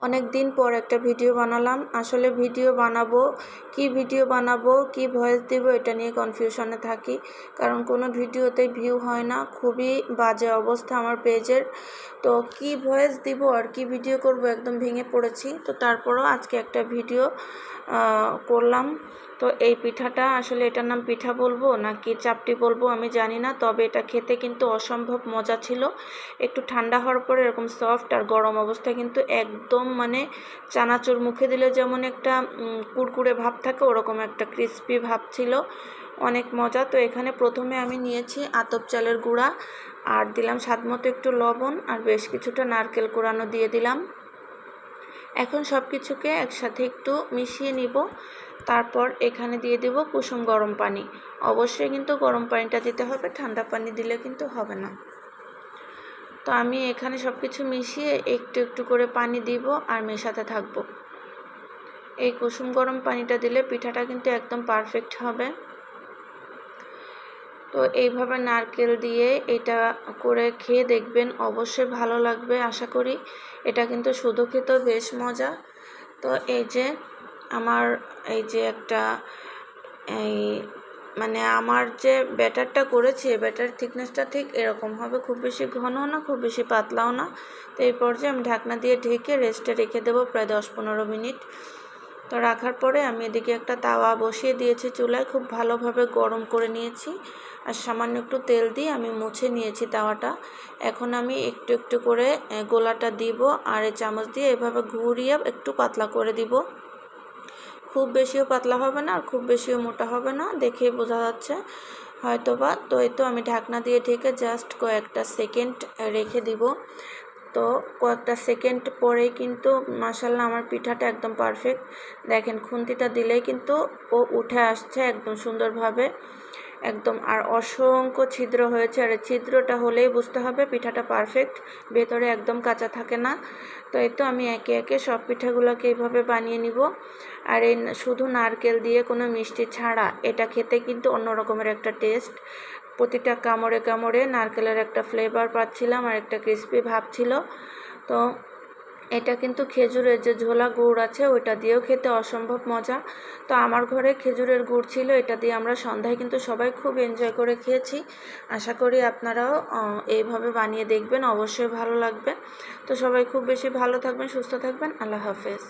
অনেক দিন পর একটা ভিডিও বানালাম। আসলে ভিডিও বানাবো, কি ভয়েস দিব এটা নিয়ে কনফিউশনে থাকি, কারণ কোনো ভিডিওতেই ভিউ হয় না, খুবই বাজে অবস্থা আমার পেজের। তো কি ভয়েস দিব আর কি ভিডিও করব একদম ভেঙে পড়েছি। তো তারপরও আজকে একটা ভিডিও করলাম। তো এই পিঠাটা আসলে এটার নাম পিঠা বলবো নাকি চাপটি বলবো আমি জানি না, তবে এটা খেতে কিন্তু অসম্ভব মজা ছিল। একটু ঠান্ডা হওয়ার পরে এরকম সফট, আর গরম অবস্থায় কিন্তু একদম মানে চানাচুর মুখে দিলে যেমন একটা কুড়কুড়ে ভাব থাকে, ওরকম একটা ক্রিস্পি ভাব ছিল, অনেক মজা। তো এখানে প্রথমে আমি নিয়েছি আতপ চালের গুঁড়া, আর দিলাম স্বাদমতো একটু লবণ, আর বেশ কিছুটা নারকেল কোড়ানো দিয়ে দিলাম। এখন সব কিছুকে একসাথে একটু মিশিয়ে নিব। তারপর এখানে দিয়ে দেব কুসুম গরম পানি। অবশ্যই কিন্তু গরম পানিটা দিতে হবে, ঠান্ডা পানি দিলে কিন্তু হবে না। তো আমি এখানে সব কিছু মিশিয়ে একটু একটু করে পানি দিব আর মেশাতে থাকবো। এই কুসুম গরম পানিটা দিলে পিঠাটা কিন্তু একদম পারফেক্ট হবে। তো এইভাবে নারকেল দিয়ে এটা করে খেয়ে দেখবেন, অবশ্যই ভালো লাগবে আশা করি। এটা কিন্তু শুধু খেতেও বেশ মজা। তো এই যে একটা এই মানে আমার যে ব্যাটারটা করেছি, ব্যাটার থিকনেসটা ঠিক এরকম হবে, খুব বেশি ঘনও না খুব বেশি পাতলাও না। তো এই পর্যায়ে আমি ঢাকনা দিয়ে ঢেকে রেস্টে রেখে দেবো প্রায় 10-15 মিনিট। তো রাখার পরে আমি এদিকে একটা তাওয়া বসিয়ে দিয়েছি চুলায়, খুব ভালোভাবে গরম করে নিয়েছি, আর সামান্য একটু তেল দিয়ে আমি মুছে নিয়েছি তাওয়াটা। এখন আমি একটু একটু করে গোলাটা দিব, আর এই চামচ দিয়ে এভাবে ঘুরিয়ে একটু পাতলা করে দিব। খুব বেশিও পাতলা হবে না আর খুব বেশিও মোটা হবে না, দেখেই বোঝা যাচ্ছে হয়তোবা। তো এই তো আমি ঢাকনা দিয়ে ঢেকে জাস্ট কয়েকটা সেকেন্ড রেখে দিব। তো কয়েকটা সেকেন্ড পরেই কিন্তু মাশাআল্লাহ আমার পিঠাটা একদম পারফেক্ট। দেখেন খুন্তিটা দিলেই কিন্তু ও উঠে আসছে একদম সুন্দরভাবে একদম, আর অসংখ্য ছিদ্র হয়েছে, আর ছিদ্রটা হলেই বুঝতে হবে পিঠাটা পারফেক্ট, ভেতরে একদম কাঁচা থাকে না। তো এই তো আমি একে একে সব পিঠাগুলোকে এইভাবে বানিয়ে নিব। আর এই শুধু নারকেল দিয়ে কোনো মিষ্টি ছাড়া এটা খেতে কিন্তু অন্য রকমের একটা টেস্ট। প্রতিটা কামড়ে কামড়ে নারকেলের একটা ফ্লেভার পাচ্ছিলাম, আর একটা ক্রিস্পি ভাব ছিল। তো এটা কিন্তু খেজুরের যে ঝোলা গুড় আছে ওইটা দিয়েও খেতে অসম্ভব মজা। তো আমার ঘরে খেজুরের গুড় ছিল, এটা দিয়ে আমরা সন্ধ্যায় কিন্তু সবাই খুব এনজয় করে খেয়েছি। আশা করি আপনারাও এইভাবে বানিয়ে দেখবেন, অবশ্যই ভালো লাগবে। তো সবাই খুব বেশি ভালো থাকবেন, সুস্থ থাকবেন। আল্লাহ হাফেজ।